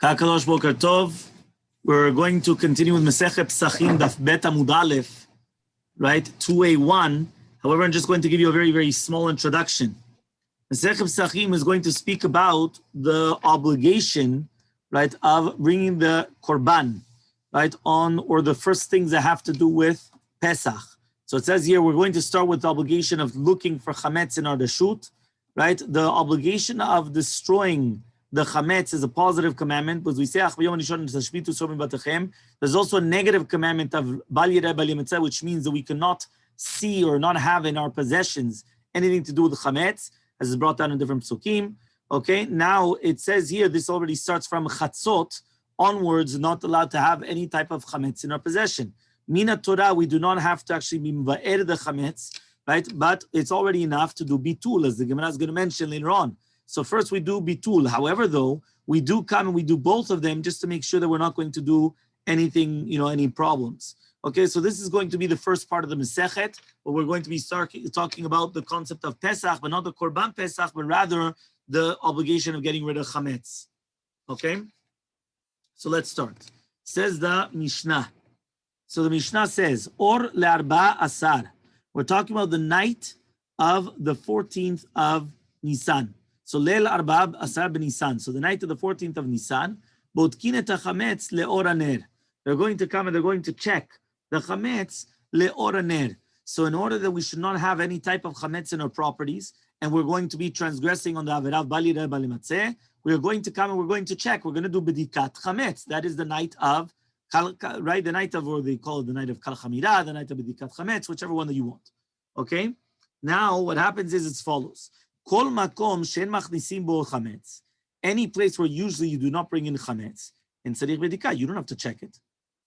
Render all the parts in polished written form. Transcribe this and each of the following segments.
Kakadosh Boker Tov. We're going to continue with Masechet Pesahim Daf Bet Amud Aleph, right? 2A1. However, I'm just going to give you a very, very small introduction. Masechet Pesahim is going to speak about the obligation, right, of bringing the korban, right, on, or the first things that have to do with Pesach. So it says here, we're going to start with the obligation of looking for chametz in our reshut, right? The obligation of destroying the chametz is a positive commandment, because we say, there's also a negative commandment of bal yireh bal yemetzeh, which means that we cannot see or not have in our possessions anything to do with the chametz, as is brought down in different psukim. Okay, now it says here, this already starts from chatzot onwards, not allowed to have any type of chametz in our possession. Mina Torah, we do not have to actually be mva'er the chametz, right? But it's already enough to do bitul, as the Gemara is going to mention later on. So first we do bitul. However, though, we do come and we do both of them just to make sure that we're not going to do anything, any problems. Okay, so this is going to be the first part of the Masechet, where we're going to be talking about the concept of Pesach, but not the Korban Pesach, but rather the obligation of getting rid of chametz. Okay, so let's start. Says the Mishnah. So the Mishnah says, Or le'arba asar. We're talking about the night of the 14th of Nisan. So Leil Arbab Asar ben Nisan. So the night of the 14th of Nisan, Bodkin et hachametz le'or haner. They're going to come and they're going to check the chametz le'or haner. So in order that we should not have any type of chametz in our properties, and we're going to be transgressing on the Averav Bal Yireh Bal Yemetzeh, we are going to come and we're going to check. We're going to do Bedikat Chametz. That is the night of, right? The night of, or they call it the night of Kal Chamira, the night of Bedikat Chametz, whichever one that you want. Okay? Now, what happens is as follows. Kol makom shen machnisim bo chametz. Any place where usually you do not bring in chametz, in tzarich bedika, you don't have to check it.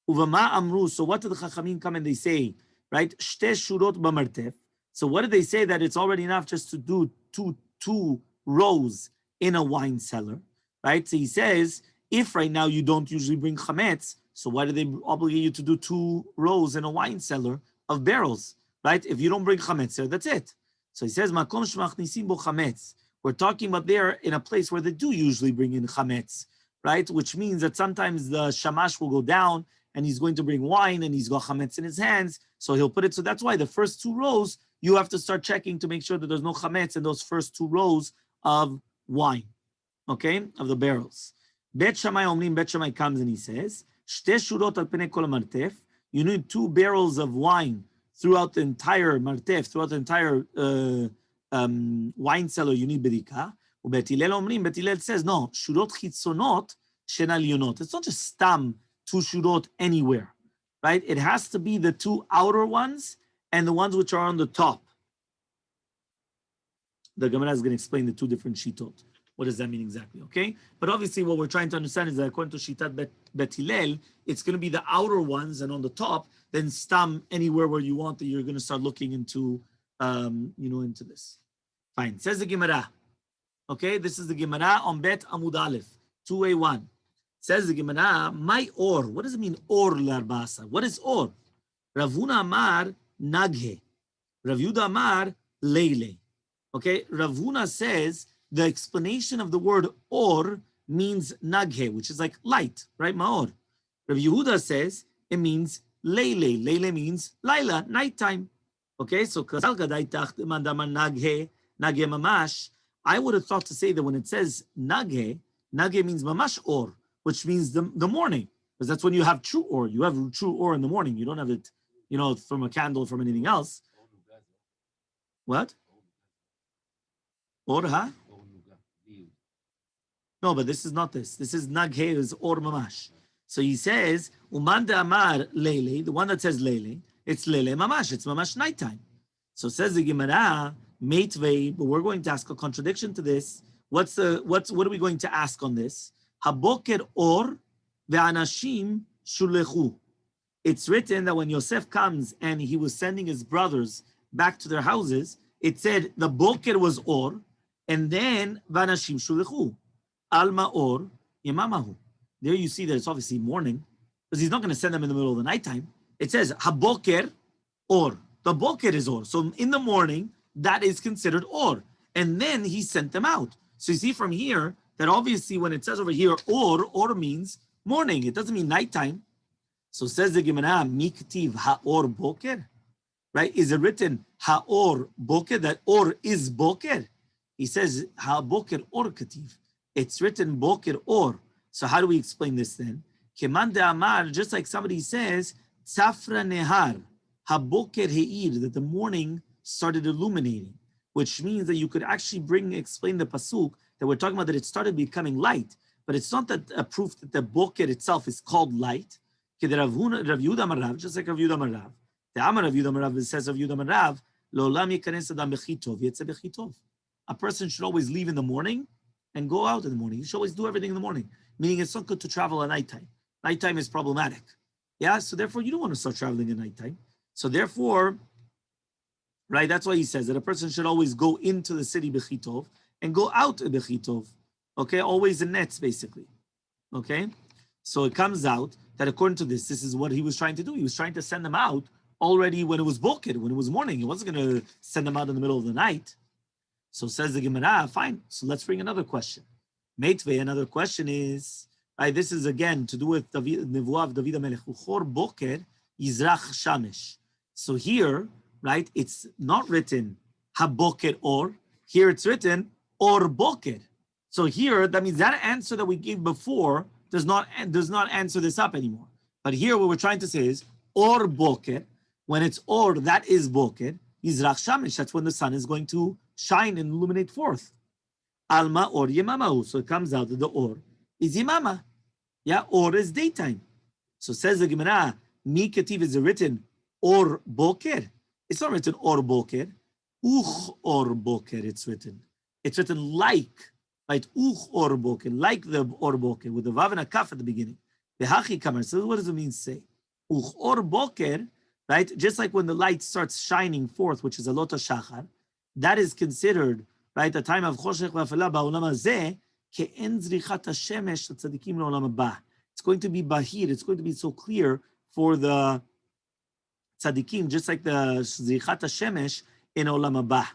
Uvama amru. So what do the chachamim come and they say? Right? Shte shurot b'martef. So what do they say? That it's already enough just to do two rows in a wine cellar, right? So he says, if right now you don't usually bring chametz, so why do they obligate you to do 2 rows in a wine cellar of barrels, right? If you don't bring chametz there, that's it. So he says, "Makom shmachnisim bo chametz." We're talking about there in a place where they do usually bring in chametz, right? Which means that sometimes the shamash will go down and he's going to bring wine and he's got chametz in his hands, so he'll put it. So that's why the first 2 rows you have to start checking to make sure that there's no chametz in those first 2 rows of wine, okay, of the barrels. Bet Shammai omrim. Bet Shammai comes and he says, "Shte shurot al penei kol martef." You need 2 barrels of wine throughout the entire martef, throughout the entire wine cellar, you need bedika. Bet Hillel omrim. Bet Hillel says, no, shurot chitzonot shen alyonot. It's not just stam 2 shurot anywhere, right? It has to be the 2 outer ones and the ones which are on the top. The Gemara is going to explain the 2 different shitot. What does that mean exactly, okay? But obviously what we're trying to understand is that according to Shitat Bet Hillel, it's going to be the outer ones and on the top, then stam anywhere where you want that you're going to start looking into, into this. Fine, says the Gemara. Okay, this is the Gemara on Bet Amud Aleph, 2A1. Says the Gemara, my or. What does it mean, or larbasa? What is or? Ravuna Amar Naghe. Rav Yuda Amar Leile. Okay, Ravuna says, the explanation of the word or means naghe, which is like light, right? Ma'or. Rav Yehuda says it means leile. Leile means laila, nighttime. Okay, so naghe mamash. I would have thought to say that when it says naghe means mamash or, which means the morning, because that's when you have true or. You have true or in the morning. You don't have it, from a candle, from anything else. What? Or, huh? No, but this is not this. This is naghe, is or mamash. So he says, umanda amar leile, the one that says leile, it's leile mamash, it's mamash nighttime. So says the Gemara, meitvei, but we're going to ask a contradiction to this. What are we going to ask on this? Haboker or ve'anashim shulechu. It's written that when Yosef comes and he was sending his brothers back to their houses, it said the boker was or, and then ve'anashim shulechu. Alma or yemamahu. There you see that it's obviously morning, because he's not going to send them in the middle of the nighttime. It says haboker or. The boker is or. So in the morning, that is considered or. And then he sent them out. So you see from here that obviously when it says over here, or means morning. It doesn't mean nighttime. So says the Gemara, miktiv ha'or boker, right? Is it written ha'or boker, that or is boker? He says ha'boker or kativ. It's written boker or. So how do we explain this then? Keman de amar, just like somebody says, tzafra nehar, ha'boker he'ir, that the morning started illuminating, which means that you could actually explain the pasuk that we're talking about, that it started becoming light, but it's not that a proof that the boker itself is called light. Just like Rav Yehuda Marav, the Amar Rav Yehuda Marav says Rav Yehuda Marav, Lo'olam yikanes adam bechitov, yetze bechitov. A person should always leave in the morning and go out in the morning. You should always do everything in the morning, meaning it's not good to travel at nighttime. Nighttime is problematic. Yeah, so therefore you don't want to start traveling at nighttime. So therefore, right, that's why he says that a person should always go into the city bechitov and go out bechitov. Okay, always in nets, basically. Okay, so it comes out that according to this is what he was trying to do. He was trying to send them out already when it was boker, when it was morning. He wasn't going to send them out in the middle of the night. So says the Gemara, fine. So let's bring another question. Meitvei, another question is, right, this is again to do with Nevuah of David HaMelech. Uchor boker yizrach shamesh. So here, right, it's not written haboker or. Here it's written or boker. So here, that means that answer that we gave before does not answer this up anymore. But here what we're trying to say is or boker. When it's or, that is boker. Yizrach shamesh, that's when the sun is going to shine and illuminate forth. Alma or yemamahu. So it comes out that the or is yemama. Yeah, or is daytime. So says the Gemara, mi kativ is written or boker. It's not written or boker. Uch or boker, it's written. It's written like, right? Uch or boker, like the or boker, with the vav and a kaf at the beginning. The hachi kamar. So what does it mean say? Uch or boker, right? Just like when the light starts shining forth, which is a lota shachar, that is considered, right, the time of choshech v'afela ba'olam hazeh, ke'en zrichat hashemesh tzadikim le'olam haba. It's going to be bahir. It's going to be so clear for the tzadikim, just like the zrichat hashemesh in olam haba.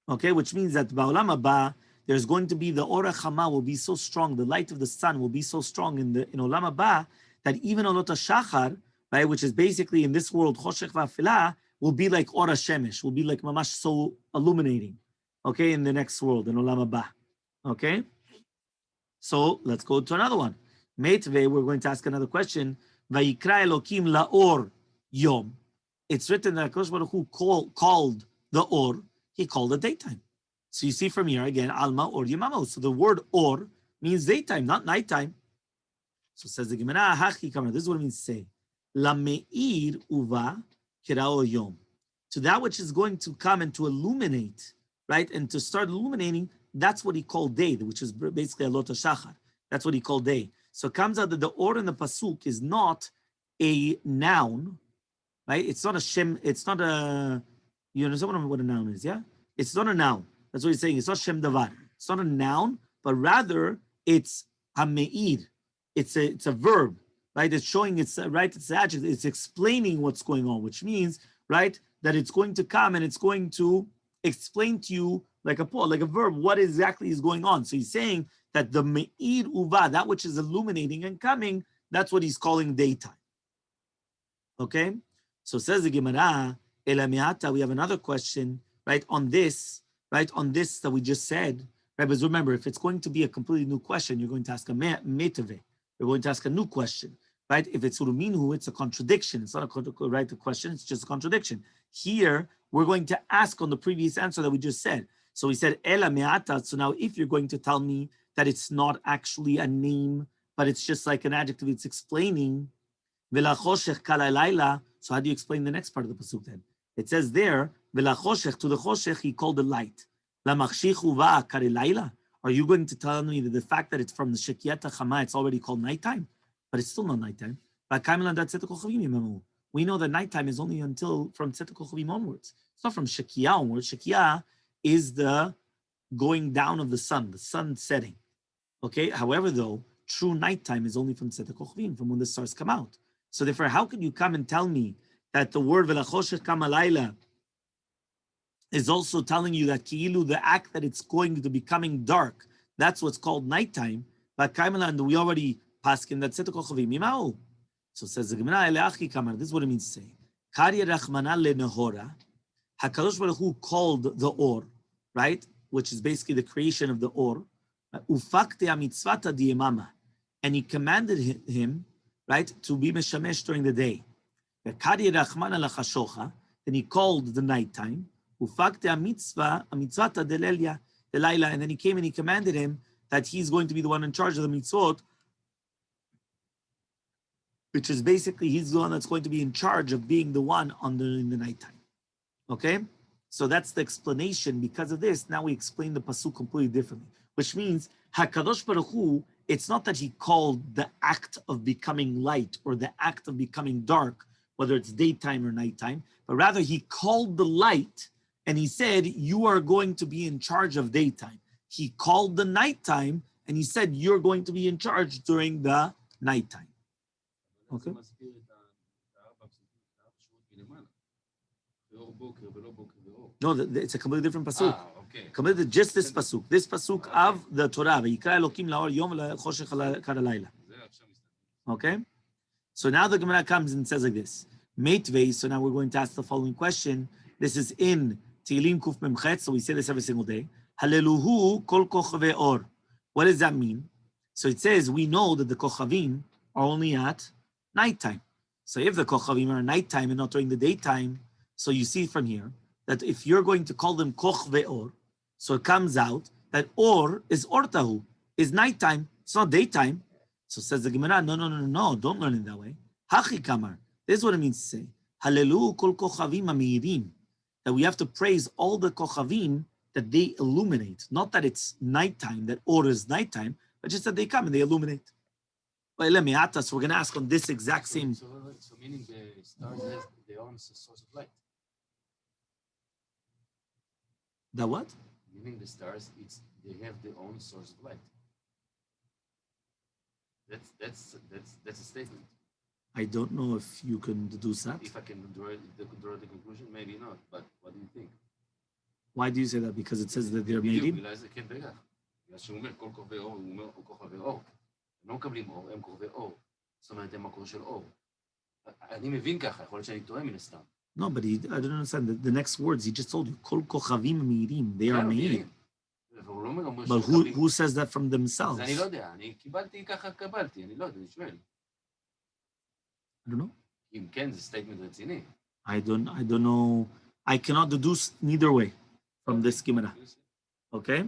Okay, which means that ba'olam haba, there's going to be the ora chama will be so strong, the light of the sun will be so strong in olam haba, that even on lota shachar, right, which is basically in this world choshech v'afela, will be like ora shemesh, will be like mamash so illuminating, okay, in the next world, in olam haba, okay? So let's go to another one. Meitvei, we're going to ask another question. Vayikra Elokim laor yom. It's written that HaKadosh Baruch Hu called the or, he called it daytime. So you see from here, again, alma or yemamo. So the word or means daytime, not nighttime. So says the Gemara, hachi kamar, this is what it means to say. La me'ir uva kirao yom. To that which is going to come and to illuminate, right, and to start illuminating, that's what he called day, which is basically a lota shachar. That's what he called day. So it comes out that the or in the pasuk is not a noun, right? It's not a shem, it's not a, you understand what a noun is, yeah? It's not a noun. That's what he's saying. It's not shem davar. It's not a noun, but rather it's hameir. It's a verb, right? It's showing it's right. It's an adjective. It's explaining what's going on, which means, right, that it's going to come and it's going to explain to you like a verb, what exactly is going on. So he's saying that the me'ir uva, that which is illuminating and coming, that's what he's calling daytime. Okay? So says the Gemara, Ela mi'ata, we have another question, right, on this that we just said, right? But remember, if it's going to be a completely new question, you're going to ask a metave. You're going to ask a new question, right? If it's uruminu, it's a contradiction. It's not a question, it's just a contradiction. Here, we're going to ask on the previous answer that we just said. So we said, Ela me'ata. So now if you're going to tell me that it's not actually a name, but it's just like an adjective, it's explaining, Vela choshech kalayla. So how do you explain the next part of the pasuk then? It says there, Vela choshech, to the choshech, he called the light. La machshich uva karilayla. Are you going to tell me that the fact that it's from the Shekiat Chama, it's already called nighttime? But it's still not nighttime. We know that nighttime is only until from Tzet Kochavim onwards. It's not from Shekiah onwards. Shekiah is the going down of the sun setting. Okay. However, though, true nighttime is only from Tzet Kochavim, from when the stars come out. So therefore, how can you come and tell me that the word Velachoshech Kamalayla is also telling you that Ki'ilu, the act that it's going to becoming dark, that's what's called nighttime. But and we already paskin that set kochavim mimau. So says the Gemara, Eleachi kamar. This is what it means to say. Karya rachmana lenehora. Hakadosh Baruch Hu called the or, right, which is basically the creation of the or. Ufakte mitzvata diemama, and he commanded him, right, to be meshamesh during the day. Karya rachmana lachashocha. Then he called the nighttime. Ufakte mitzvata delelia. And then he came and he commanded him that he's going to be the one in charge of the mitzvot, which is basically he's the one that's going to be in charge of being the one in the nighttime. Okay? So that's the explanation. Because of this, now we explain the pasuk completely differently, which means HaKadosh Baruch Hu, it's not that he called the act of becoming light or the act of becoming dark, whether it's daytime or nighttime, but rather he called the light and he said, you are going to be in charge of daytime. He called the nighttime and he said, you're going to be in charge during the nighttime. Okay? No, it's a completely different pasuk. Okay. Completely just this pasuk. This pasuk of the Torah. Okay? So now the Gemara comes and says like this. Meitvei, so now we're going to ask the following question. This is in Tehillim Kuf Memchet, so we say this every single day. Haleluhu kol kochavei or. What does that mean? So it says, we know that the kochavim are only at nighttime. So if the kochavim are at nighttime and not during the daytime, so you see from here that if you're going to call them koch ve'or, so it comes out that or is ortahu, is nighttime, it's not daytime. So says the Gemara, no, don't learn it that way. Hachi kamar, this is what it means to say. Hallelu kol kochavim amirim, that we have to praise all the kochavim that they illuminate. Not that it's nighttime, that or is nighttime, but just that they come and they illuminate. So we're going to ask on this exact same. So meaning the stars has their own source of light. The what? Meaning the stars, they have their own source of light. That's a statement. I don't know if you can deduce that. If I can draw the conclusion, maybe not. But what do you think? Why do you say that? Because it says that they're made in? בגלל זה כן בטח. בגלל שהוא אומר כל כוכבי אור, הוא אומר כוכבי אור. הם לא מקבלים אור, הם כוכבי אור. זאת אומרת, הם מקור של אור. אני מבין ככה, יכול להיות שאני טועה מן הסתם. No, but I don't understand. The next words, he just told you, Kol kochavim meirim. They are meirim. But who says that from themselves? אני לא יודע, אני קיבלתי ככה קבלתי, אני לא יודע, אני שואל. I don't know. אם כן, זה סטייטמנט רציני. I don't know. I cannot deduce neither way from this Gemara. Okay?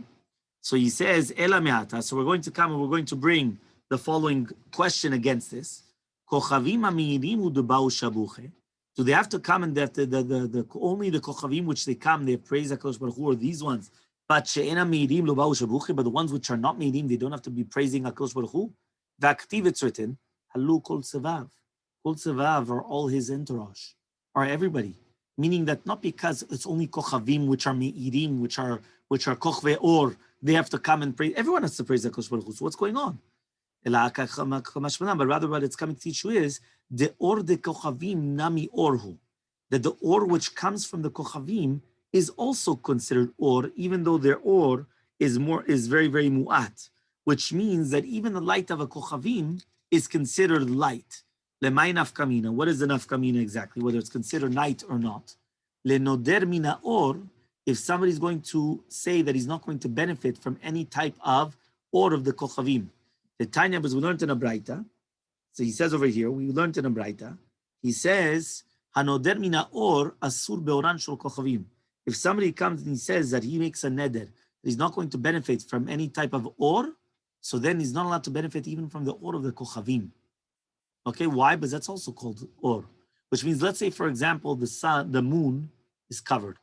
So he says, Ela me'ata. So we're going to come and we're going to bring the following question against this. Kochavim ha'meirim udebau shabuche. Do they have to come and the only the kochavim which they come, they praise HaKadosh Baruch Hu, or these ones, but she'ena meirim lo ba'u shabuche, but the ones which are not meirim, they don't have to be praising HaKadosh Baruch Hu. V'aktiv, it's written, halu kol tzevav. Kol tzevav are all his entourage, or everybody. Meaning that not because it's only kochavim which are meirim, which are kochve or, they have to come and praise. Everyone has to praise HaKadosh Baruch Hu. So what's going on? But rather what it's coming to teach you is the or de kochavim nami orhu, that the or which comes from the kochavim is also considered or, even though their or is very, very mu'at, which means that even the light of a kochavim is considered light. Lemay nafkamina. What is the nafkamina exactly? Whether it's considered night or not. Lenoder mina or, if somebody's going to say that he's not going to benefit from any type of or of the kochavim. The Tanya, was we learned in a Braita. So he says over here, we learned in a Braita. He says, Hanoder mina or asur beoran shel kochavim. If somebody comes and he says that he makes a neder, that he's not going to benefit from any type of or, so then he's not allowed to benefit even from the or of the kochavim. Okay, why? Because that's also called or. Which means, let's say, for example, the moon is covered.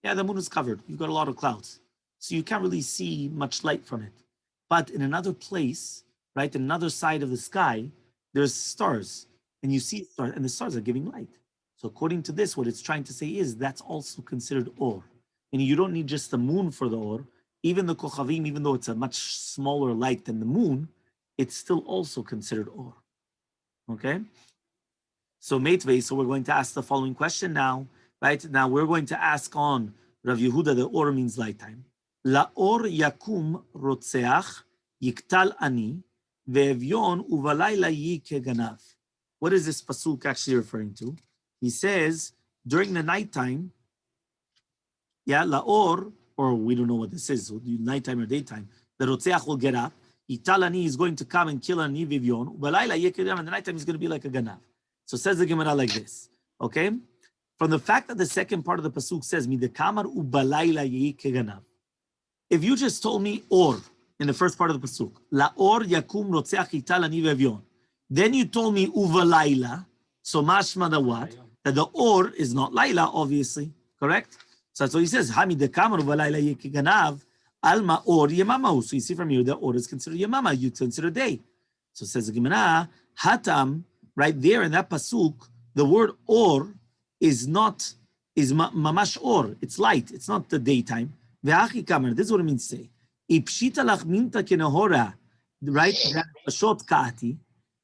Yeah, the moon is covered. You've got a lot of clouds. So you can't really see much light from it. But in another place, right, in another side of the sky, there's stars. And you see stars, and the stars are giving light. So according to this, what it's trying to say is that's also considered or. And you don't need just the moon for the or. Even the kochavim, even though it's a much smaller light than the moon, it's still also considered or. Okay? So Meitvei, so we're going to ask the following question now. Right? Now we're going to ask on Rav Yehuda, the or means light time. לאור יקום רוצח, יקטל עני, ואביון ובלילה יהי כגנב. What is this pasuk actually referring to? He says, during the nighttime, yeah, laor, or we don't know what this is, nighttime or daytime, the Rotzeach will get up. Italani is going to come and kill Ani Vivion. Balayla Yekedam, and the nighttime is going to be like a ganav. So says the Gemara like this. Okay? From the fact that the second part of the pasuk says, Midekamar ubalayla yekeganav. If you just told me or in the first part of the pasuk, laor yakum Rotzeach Italani Vivion. Then you told me uvalayla. So mashma the what? That the or is not Laila, obviously. Correct? So that's what he says. Hami de kamar uvalayla yekeganav. Alma or yemama. So you see from here, the or is considered yemama. You consider day. So it says the Gemara, hatam, right there in that pasuk, the word or is mamash or. It's light. It's not the daytime. Ve'achi kamar. This is what it means to say. Ipshita lach minta kenahora. Right? Short kaati.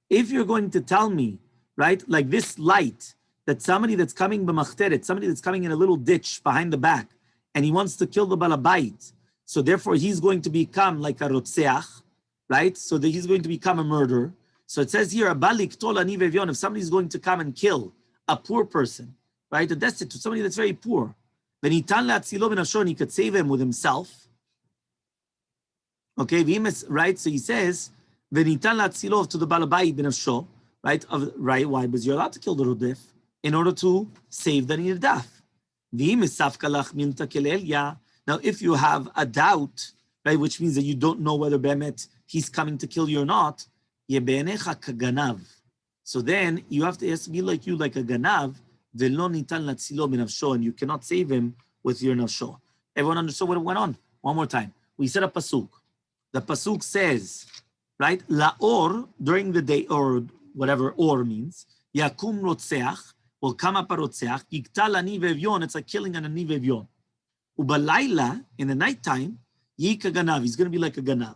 If you're going to tell me, right, like this light, that somebody that's coming b'machteret, somebody that's coming in a little ditch behind the back, and he wants to kill the balabait, so therefore he's going to become like a rotzeach, right? So that he's going to become a murderer. So it says here, if somebody's going to come and kill a poor person, right, a destitute, somebody that's very poor, then he could save him with himself. Okay, right? So he says, to the balabait b'nafsho, right? Right? Why? Because you're allowed to kill the rodef in order to save the nirdaf. Now, if you have a doubt, right, which means that you don't know whether Be'emet he's coming to kill you or not, so then you have to be like you, like a ganav, and you cannot save him with your nafsho. Everyone understood what went on? One more time. We said a pasuk. The pasuk says, right, laor, during the day, or whatever or means, yakum rotzeach, will come up a rotzeach, yiktal ani ve'evyon, it's like killing an ani ve'evyon. Ubalayla, in the nighttime, yika ganav, he's going to be like a ganav.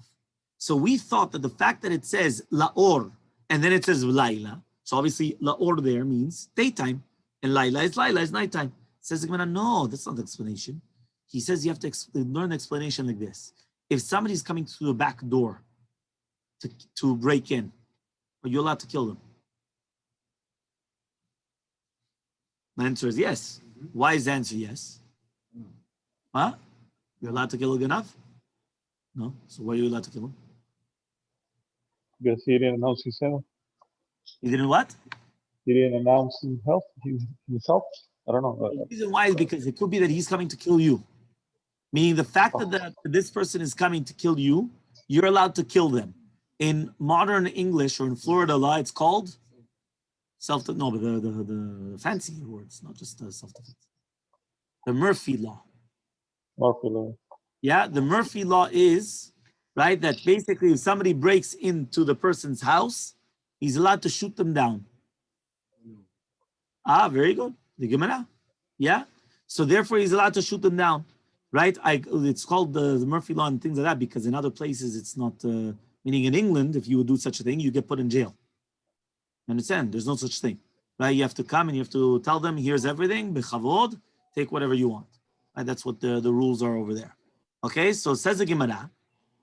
So we thought that the fact that it says laor, and then it says laila, so obviously laor there means daytime, and laila is nighttime. It says, no, that's not the explanation. He says you have to learn the explanation like this. If somebody's coming through the back door to break in, are you allowed to kill them? The answer is yes. Why is the answer yes? Huh? You're allowed to kill a ganav? No? So why are you allowed to kill him? Because he didn't announce himself. He didn't what? He didn't announce himself. I don't know. The reason why is because it could be that he's coming to kill you. Meaning the fact that this person is coming to kill you, you're allowed to kill them. In modern English or in Florida law, it's called self-defense. No, but the fancy words, not just self-defense. The Murphy law. Murphy law. Yeah, the Murphy law is, right, that basically if somebody breaks into the person's house, he's allowed to shoot them down. Ah, very good. The Gemara. Yeah. So therefore he's allowed to shoot them down. Right? It's called the Murphy law and things like that because in other places it's not, meaning in England, if you would do such a thing, you get put in jail. You understand? There's no such thing. Right? You have to come and you have to tell them, here's everything, bechavod, take whatever you want. Right? That's what the rules are over there. Okay? So says the Gemara,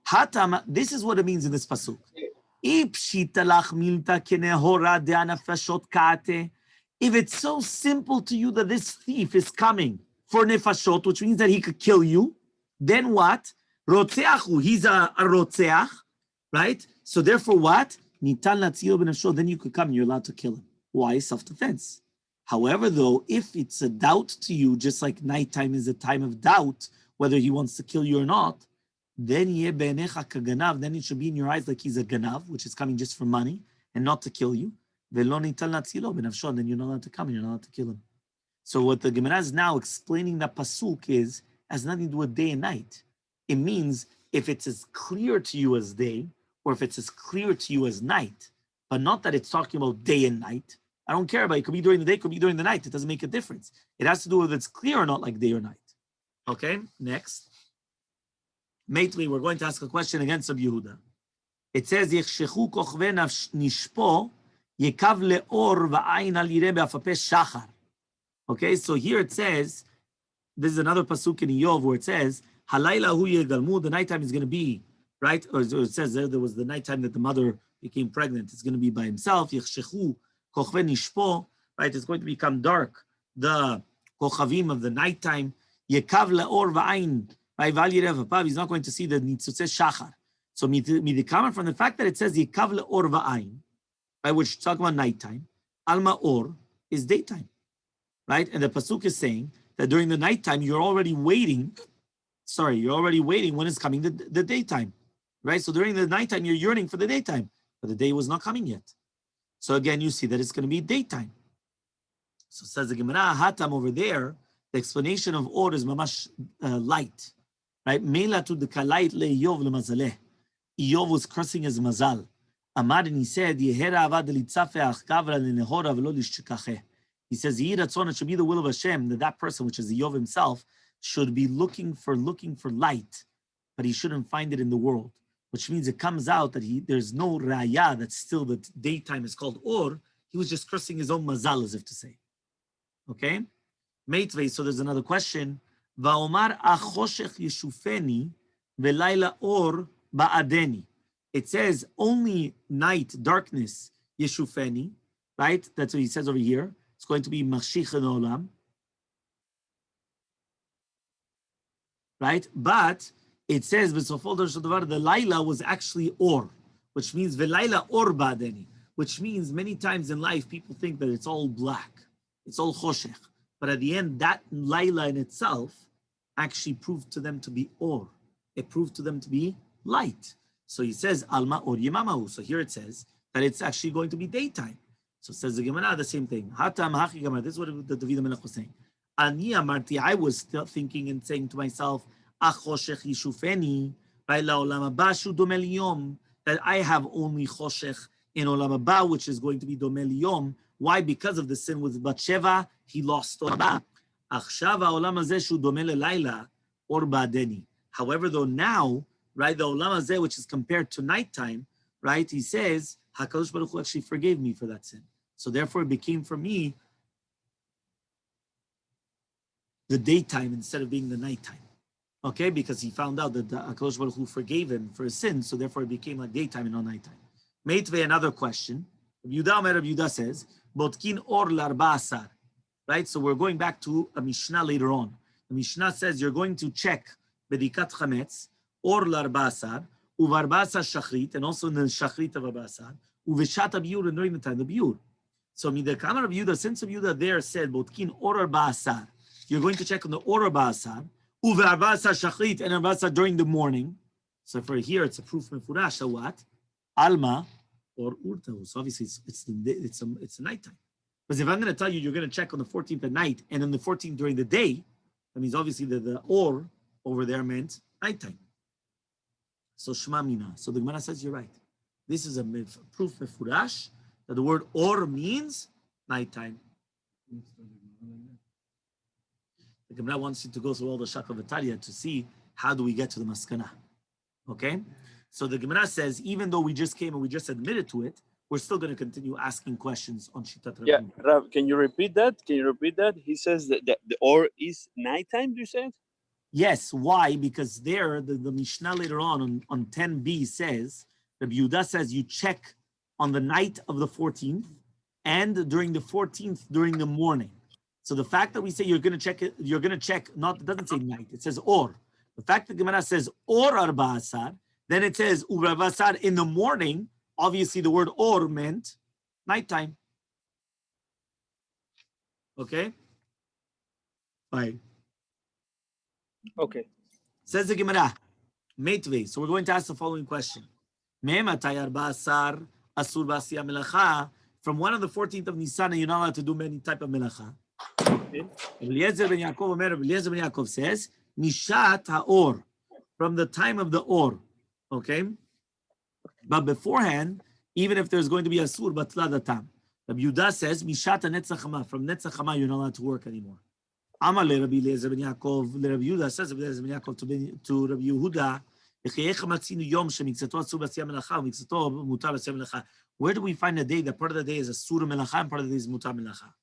Hatam, this is what it means in this pasuk. If it's so simple to you that this thief is coming for nefashot, which means that he could kill you, then what? Rotzeachu, he's a rotzeach, right? So therefore what? Nitan latzilo b'nafsho, then you could come and you're allowed to kill him. Why? Self-defense. However, though, if it's a doubt to you, just like nighttime is a time of doubt, whether he wants to kill you or not, then yeh be'enecha kaganav, then it should be in your eyes like he's a ganav, which is coming just for money and not to kill you. Ve'lo nitan latzilo b'nafsho, then you're not allowed to come and you're not allowed to kill him. So what the Gemara is now explaining that pasuk has nothing to do with day and night. It means if it's as clear to you as day, or if it's as clear to you as night, but not that it's talking about day and night. I don't care about it. It could be during the day, it could be during the night. It doesn't make a difference. It has to do with if it's clear or not like day or night. Okay, next. Mately, we're going to ask a question against Rabbi Yehuda. It says, Yechshechu kochve nishpo yekav leor va'ayin al yireh be'afape shachar. Okay, so here it says, this is another pasuk in Iyov where it says, Halayla hu yegalmu, the nighttime is going to be, right? Or it says there was the nighttime that the mother became pregnant. It's going to be by himself. Yechshechu kochve nishpo, right? It's going to become dark. The kochavim of the nighttime. Yekav leor va'ain, right? Val yirev hapav, he's not going to see the nitzutze shachar. So midikaman from the fact that it says Yekav leor va'ain, right, which talk about nighttime, alma or is daytime, right? And the pasuk is saying that during the nighttime you're already waiting. When is coming the daytime, right? So during the nighttime you're yearning for the daytime, but the day was not coming yet. So again, you see that it's going to be daytime. So says the Gemara, hatam over there, the explanation of or is mamash light, right? Mela to the kalait le Yov le mazaleh. Yov was cursing his mazal. Amad, and he said, Yehera avad litzafeh achkavra lenehora velo lishchikacheh. He says, it should be the will of Hashem that person, which is the Yov himself, should be looking for light, but he shouldn't find it in the world. Which means it comes out that there's no raya that still the daytime is called or. He was just cursing his own mazal, as if to say. Okay? Meitvei, so there's another question. Va'omar achoshech yeshufeni ve'layla or ba'adeni. It says only night, darkness, yeshufeni, right? That's what he says over here. It's going to be machshich en olam. Right? But it says, the Laila was actually or, which means Velaila or Badeni, which means many times in life people think that it's all black, it's all choshech. But at the end, that Laila in itself actually proved to them to be or. It proved to them to be light. So he says, Alma or Yemamahu. So here it says that it's actually going to be daytime. So says the Gemara, the same thing. This is what the David Melech was saying. Ani amarti, I was still thinking and saying to myself, Achoshech yishufeni, that I have only choshech in olam haba, which is going to be domel yom. Why? Because of the sin with Batsheva, he lost olam haba. Achshav haolam hazeh shu domel elayla or ba'adeni. However, though now, right, the olam hazeh, which is compared to nighttime, right, he says, HaKadosh Baruch Hu actually forgave me for that sin. So therefore, it became for me the daytime instead of being the nighttime. Okay, because he found out that HaKadosh Baruch Hu forgave him for his sin, so therefore it became like daytime and not nighttime. Meitvei, another question. Rabbi Yehuda says, Botkin or l'arba asar. Right, so we're going back to a Mishnah later on. The Mishnah says you're going to check bedikat chametz or l'arba asar, uvarba asar shachrit, and also in the shachrit of arba asar, uveshat abiyur, and during the time of biyur. So the Kamar of Yehuda, since of Yehuda there said Botkin or arba asar, you're going to check on the or arba asar, uve arba asar shachrit, and arba asar during the morning. So for here, it's a proof mefurash. What? Alma or urtahu. So obviously it's a nighttime. Because if I'm going to tell you you're going to check on the 14th at night and on the 14th during the day, that means obviously the or over there meant nighttime. So shma mina. So the Gemara says you're right. This is a proof mefurash that the word or means nighttime. The Gemara wants you to go through all the Shakavatariya to see how do we get to the maskana. Okay? So the Gemara says, even though we just came and we just admitted to it, we're still going to continue asking questions on Shitat Rav. Yeah, Rav, can you repeat that? He says that the or is nighttime, you said? Yes. Why? Because there, the Mishnah later on 10b says, Rabbi Yehuda says you check on the night of the 14th and during the 14th during the morning. So the fact that we say you're going to check, not, it doesn't say night, it says or. The fact that Gemara says or arba asar, then it says arba asar in the morning. Obviously, the word or meant nighttime. Okay? Fine. Okay. Says the Gemara, Meitvei. So we're going to ask the following question. From one on the 14th of Nisan, you're not allowed to do many type of melacha. Eliezer ben Yaakov says, Nishat ha'or, from the time of the or. Okay? But beforehand, even if there's going to be a sur batla datam, Rabbi Yehuda says, Mishat netzachama, from netzachama you're not allowed to work anymore. Amar le Rabbi Eliezer ben Yaakov, le Rabbi Yehuda says Rabbi Eliezer ben Yaakov to Rabbi Yehuda, where do we find a day that part of the day is a sur melacha and part of the day is mutar melacha?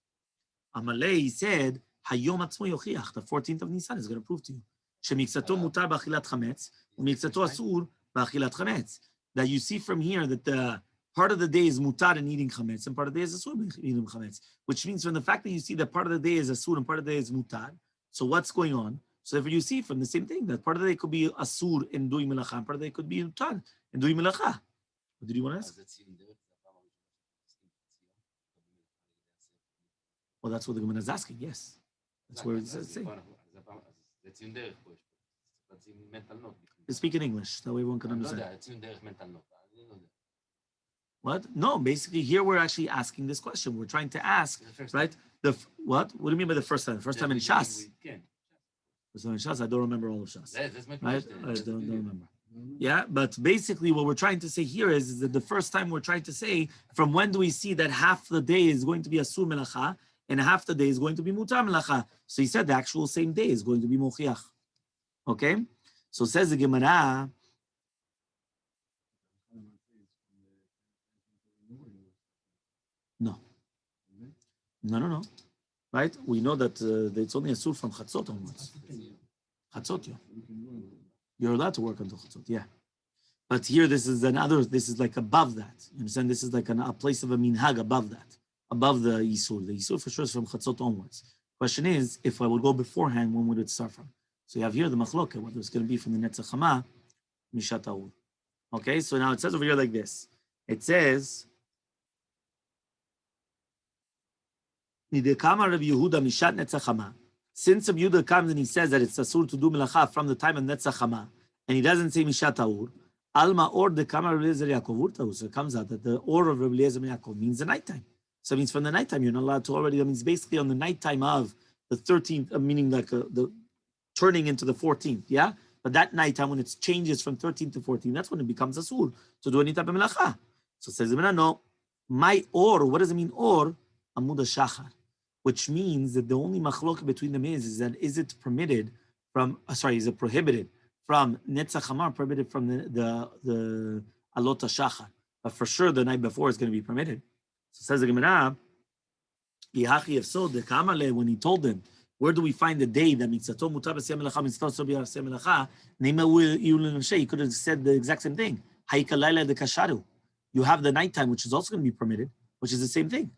Amalei, he said, Hayom atzmo yochiach, the 14th of Nisan is going to prove to you. שמקצתו מותר באכילת חמץ, ומקצתו אסור באכילת חמץ. That you see from here that the part of the day is mutar in eating chametz, and part of the day is asur in eating chametz, which means from the fact that you see that part of the day is asur and part of the day is mutar, so what's going on? So therefore you see from the same thing that part of the day could be asur in doing melacha, and part of the day could be mutar in doing melacha. What did you want to ask? Well, that's what the Gemara is asking, yes. That's where it's saying. Speak in English, that way everyone can understand. What? No, basically here we're actually asking this question. We're trying to ask, right? What? What do you mean by the first time? The first time in Shas? First time in Shas? I don't remember all of Shas. Right? I don't remember. Yeah, but basically what we're trying to say here is that the first time we're trying to say, from when do we see that half the day is going to be asur melacha and half the day is going to be mutar melacha? So he said the actual same day is going to be mochiach. Okay? So says the Gemara, No. Right? We know that it's only asur from chatzot onwards. Chatzot, yeah. You're allowed to work until chatzot, yeah. But here, this is like above that. You understand? This is like a place of a minhag above that, above the Yisur. The Yisur for sure is from Chatzot onwards. Question is, if I would go beforehand, when would it start from? So you have here the machloket, whether it's going to be from the Netzach Hama, Mishat Ha'ur. Okay, so now it says over here like this. It says, Nidekama Rabbi Yehuda Mishat Netzach Hama. Since Rabbi Yehuda comes and he says that it's asur to do melacha from the time of Netzach Hama, and he doesn't say Mishat Ha'ur, Alma or the Kama Rabbi Eliezer Yaakov Urta, so it comes out that the or of Rabbi Eliezer Yaakov means the nighttime. So it means from the nighttime, you're not allowed to already, that means basically on the nighttime of the 13th, meaning like the turning into the 14th, yeah? But that nighttime, when it changes from 13 to 14, that's when it becomes asur to do any type of melacha. So says the Gemara, no, my or, what does it mean or? Amud shachar, which means that the only machlok between them is that is it permitted from, is it prohibited from Netzach Hama, prohibited from the Alot HaShachar. But for sure, the night before is going to be permitted. So says the Gemara, when he told them, where do we find the day that Miksato Mutar B'Siyam Melacha, Miksato B'Siyam Melacha, he could have said the exact same thing. Haikalayla de Kasharu. You have the nighttime, which is also going to be permitted, which is the same thing,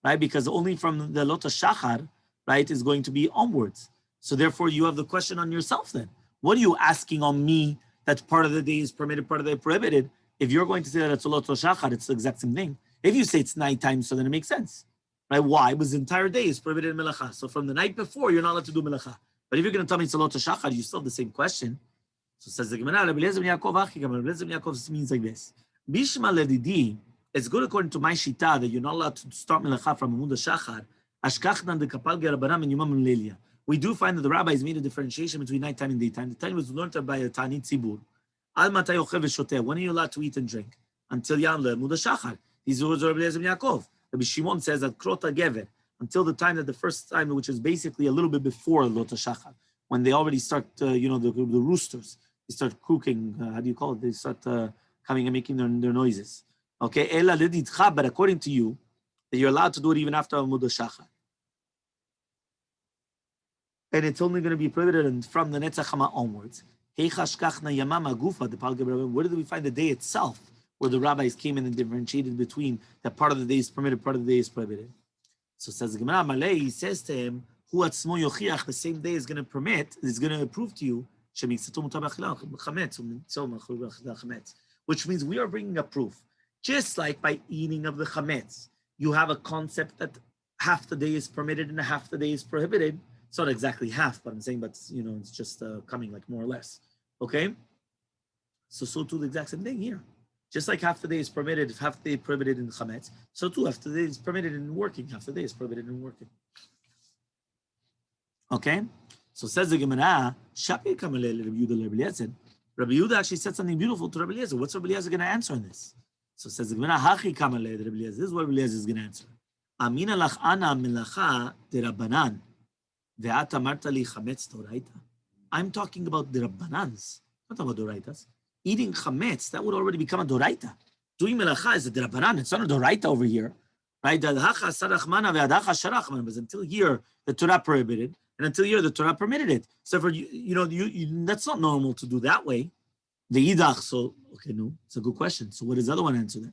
right? Because only from the Alot HaShachar, right, is going to be onwards. So therefore, you have the question on yourself then. What are you asking on me that part of the day is permitted, part of the day prohibited? If you're going to say that it's Alot HaShachar, it's the exact same thing. If you say it's nighttime, so then it makes sense. Right? Why? Because the entire day is prohibited in melacha. So from the night before, you're not allowed to do melacha. But if you're going to tell me it's Alot HaShachar, you still have the same question. So says the Gemara, Rabbi Eliezer ben Yaakov Achigam. Rabbi Eliezer ben Yaakov means like this. Bishma ledidi, it's good according to my shita that you're not allowed to start melacha from Amud HaShachar. Ashkachnan de kapal gerabanam and yumam lelia. We do find that the rabbis made a differentiation between nighttime and daytime. The time was learned by a Tanit Tzibur. Al matay ochel v'shoteh. When are you allowed to eat and drink? Until Yam le'Amud HaShachar. These words are Rabbi Eliezer ben Yaakov. Rabbi Shimon says that Krota Gever, until the time that the first time, which is basically a little bit before Lot HaShachar, when they already start, the roosters, they start cooking, how do you call it? They start coming and making their noises. Okay, Ela ledidcha, but according to you, that you're allowed to do it even after Amud HaShachar. And it's only going to be prohibited from the Netzach Hama onwards. Where do we find the day itself, where the rabbis came in and differentiated between that part of the day is permitted, part of the day is prohibited? So says the Gemara, Malay, he says to him, the same day is going to permit, is going to prove to you, which means we are bringing a proof. Just like by eating of the chametz, you have a concept that half the day is permitted and half the day is prohibited. It's not exactly half, but I'm saying, it's just coming like more or less. Okay? So too the exact same thing here. Just like half the day is permitted, if half the day is prohibited in chametz, so too half the day is permitted in working, half the day is prohibited in working. Okay? So says the Gemara, Shapi Kamalel Rabbi Yehuda Rabbi Eliezer. Rabbi Yehuda actually said something beautiful to Rabbi Eliezer. What's Rabbi Eliezer going to answer on this? So says the Gemara, Hachi Kamalel Rabbi Eliezer. This is what Rabbi Eliezer is going to answer. Amina lach ana melacha de Rabbanan. Ve'at amarta li chametz doraita. I'm talking about the Rabbanans, not about doraitas. Eating chametz, that would already become a doraita. Doing melacha is a Rabbanan. It's not a doraita over here. Right? But until here, the Torah prohibited. and until you're the Torah permitted it. So for you that's not normal to do that way. The idach. So okay, no, it's a good question. So what does the other one answer then?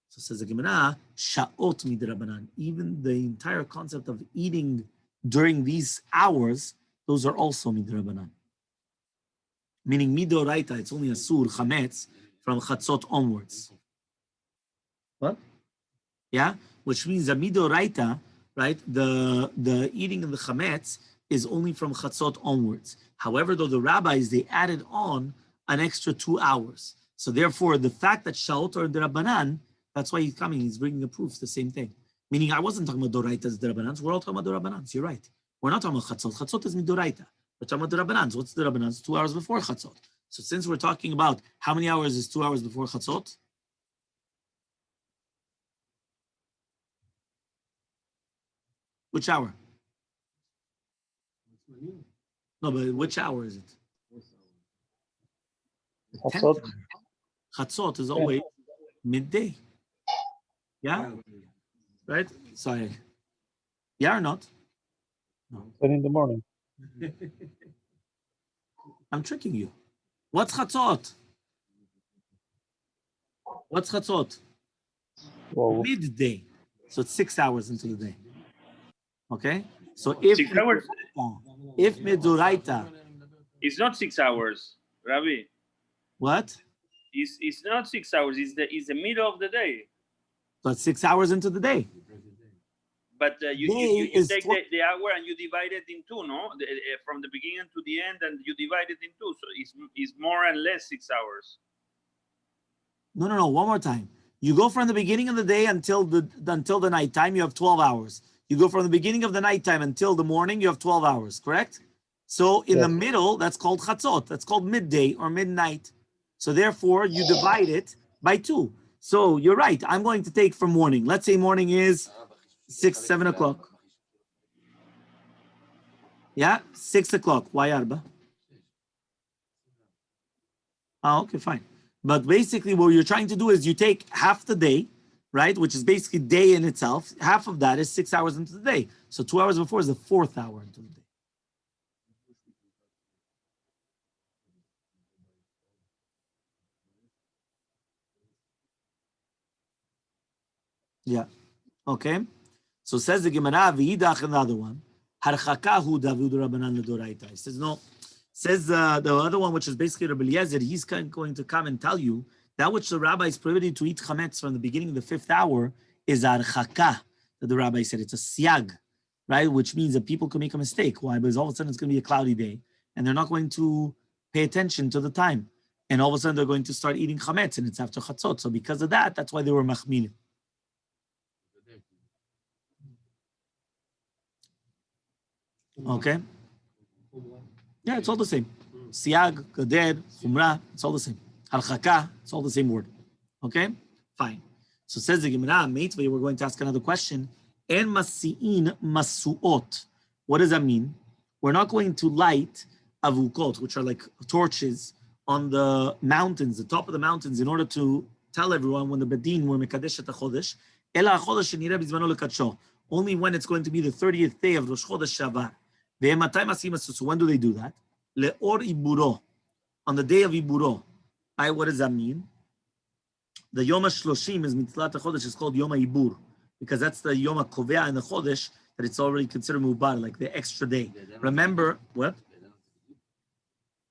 So says the Gemara, sha'ot midrabanan. Even the entire concept of eating during these hours, those are also midrabanan. Meaning midoraita, it's only asur chametz from chatzot onwards. What? Yeah, which means that midoraita, right? The eating of the chametz is only from chatzot onwards. However, though the rabbis they added on an extra 2 hours. So therefore, the fact that sha'ot are derabanan, that's why he's coming. He's bringing a proof, the same thing. Meaning, I wasn't talking about doraitas derabanans. We're all talking about derabanans. You're right. We're not talking about chatzot. Chatzot is midoraita. We're talking about derabanans. What's derabanans? 2 hours before chatzot. So since we're talking about how many hours is 2 hours before chatzot? Which hour? No, but which hour is it? Chatzot. Chatzot is always midday. Yeah? Right? Sorry. Yeah or not? No. 10 in the morning. I'm tricking you. What's chatzot? What's chatzot? Well, Midday. So it's 6 hours into the day. Okay? So if 6 hours? If miduraita, It's not 6 hours, Rabbi. what? It's not 6 hours. It's the middle of the day. So it's 6 hours into the day. But you Day is take tw- the hour and you divide it in two, no? From the beginning to the end, and you divide it in two. So it's more and less 6 hours. No. One more time. You go from the beginning of the day until the nighttime, you have 12 hours. You go from the beginning of the nighttime until the morning, you have 12 hours, correct? So in the Yes. middle, that's called chatzot. That's called midday or midnight. So therefore, you divide it by 2. So you're right. I'm going to take from morning. Let's say morning is 6, 7 o'clock. Yeah, 6 o'clock. Why arba? Oh, okay, fine. But basically, what you're trying to do is you take half the day, right, which is basically day in itself. Half of that is 6 hours into the day. So 2 hours before is the 4th hour into the day. Yeah. Okay. So says the Gemara, v'yidach, another one. Harchakahu David Rabbanan l'doraita. He says no. Says the other one, which is basically Rabbi Eliezer, he's going to come and tell you that which the rabbi is prohibited to eat chametz from the beginning of the 5th hour is archaka, that the rabbi said. It's a siag, right? Which means that people can make a mistake. Why? Because all of a sudden it's going to be a cloudy day, and they're not going to pay attention to the time. And all of a sudden they're going to start eating chametz, and it's after chatzot. So because of that, that's why they were machmir. Okay? Yeah, it's all the same. Siag, gader, chumrah, it's all the same. Harchaka, it's all the same word. Okay? Fine. So says the Gemara, Meitvei, we're going to ask another question. En masi'in masuot. What does that mean? We're not going to light avukot, which are like torches on the mountains, the top of the mountains, in order to tell everyone when the Bedin were mekadesh et hachodesh. Ela hachodesh shenireh bizmano lekadsho. Only when it's going to be the 30th day of Rosh Chodesh Shavar. So when do they do that? Le'or iburo, on the day of iburo. What does that mean? The Yom HaShloshim is Mitzilat HaChodesh, is called Yom HaIbur, because that's the Yom HaKovea in the Chodesh, that it's already considered Mubar, like the extra day. Remember, what?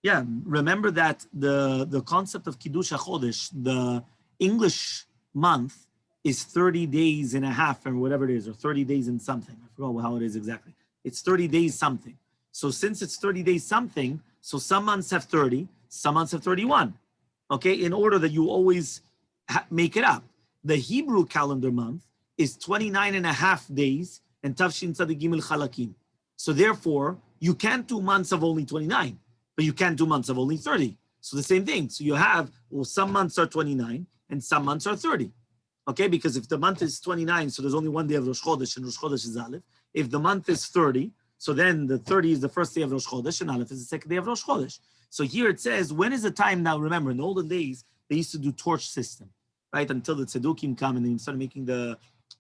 Yeah, remember that the concept of Kiddush HaChodesh, the English month, is 30 days and a half, or whatever it is, or 30 days and something. I forgot how it is exactly. It's 30 days something. So since it's 30 days something, so some months have 30, some months have 31. Okay, in order that you always make it up. The Hebrew calendar month is 29 and a half days and Tafshin Tzaddik Gimel Chalakim. So therefore, you can't do months of only 29, but you can't do months of only 30. So the same thing. So you have, well, some months are 29 and some months are 30. Okay, because if the month is 29, so there's only one day of Rosh Chodesh, and Rosh Chodesh is Aleph. If the month is 30, so then the 30 is the first day of Rosh Chodesh, and Aleph is the second day of Rosh Chodesh. So here it says, when is the time now? Remember, in the olden days, they used to do torch system, right? Until the Tzedukim come and they started making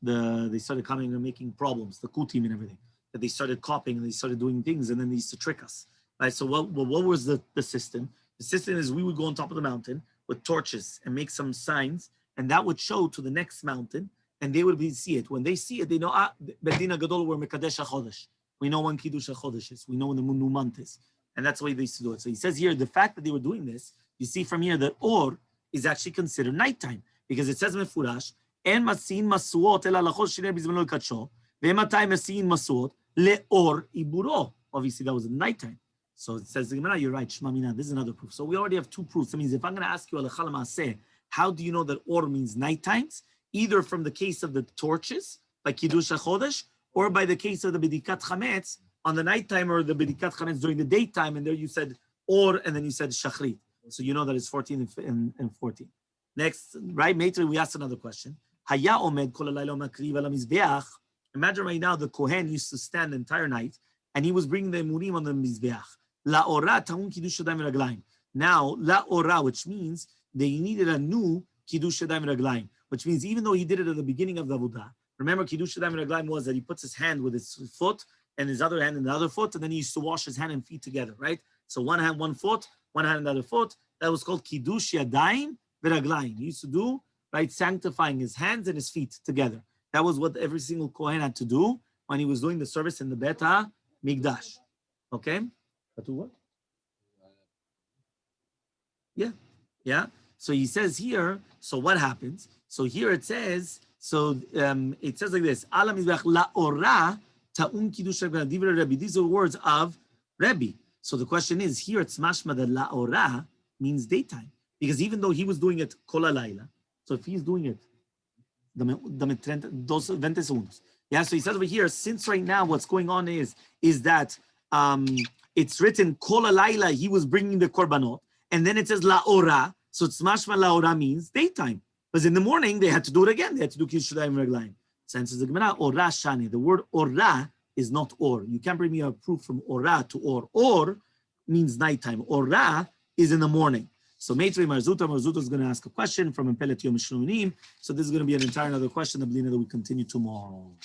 they started coming and making problems, the Kutim and everything. that they started copying and they started doing things, and then they used to trick us, right? So what was the system? The system is we would go on top of the mountain with torches and make some signs, and that would show to the next mountain, and they would see it. When they see it, they know, Bedina Gadol were Mekadesh HaChodesh. We know when Kiddush HaChodesh is. We know when the new month is. And that's the way they used to do it. So he says here, the fact that they were doing this, you see from here that Or is actually considered nighttime. Because it says Mefurash, En Masin Masuot El Alachosh Shiner Bizmanol Kacho, Ve'ematai Masin Masuot Le'or Iburo. Obviously, that was at nighttime. So it says, you're right, Shmamina, this is another proof. So we already have two proofs. That means if I'm going to ask you, how do you know that Or means night times? Either from the case of the torches, like Kiddush HaChodesh, or by the case of the Bedikat Chametz on the nighttime, or the Bedikat Chametz during the daytime, and there you said Or, and then you said Shachrit. So you know that it's 14 and 14. Next, right, Maitre, we asked another question. Haya omed kol halayla makriv ala mizbeach. Imagine right now the Kohen used to stand the entire night, and he was bringing the emurim on the mizbeach. La ora ta'un kiddush yadayim raglayim. Now, la ora, which means they needed a new kiddush yadayim raglayim, which means even though he did it at the beginning of the avodah, remember kiddush yadayim raglayim was that he puts his hand with his foot and his other hand in the other foot, and then he used to wash his hand and feet together, right? So one hand, one foot, one hand, another foot. That was called kiddush yadayim v'raglayim. He used to do, right, sanctifying his hands and his feet together. That was what every single Kohen had to do when he was doing the service in the Bet HaMikdash. Okay? To what? Yeah. So he says here, so what happens? So here it says, it says like this, Ala mizbeach la ora ta'un kiddush Rabbi. These are words of Rabbi. So the question is, here it's mashma that la ora means daytime. Because even though he was doing it kol halayla, so if he's doing it, dos 20 segundos. Yeah, so he says over here, since right now what's going on is that it's written kol halayla, he was bringing the korbanot, and then it says la ora, so it's mashma la ora means daytime. Because in the morning they had to do it again. They had to do kiddush yadayim reglayim. So answers the Gemara, ora shani. The word ora is not or. You can't bring me a proof from ora to or. Or means nighttime. Ora is in the morning. So Meitrei Marzuta is going to ask a question from Empelet Yom Shlunim. So this is going to be an entire another question, the Blina, that we continue tomorrow.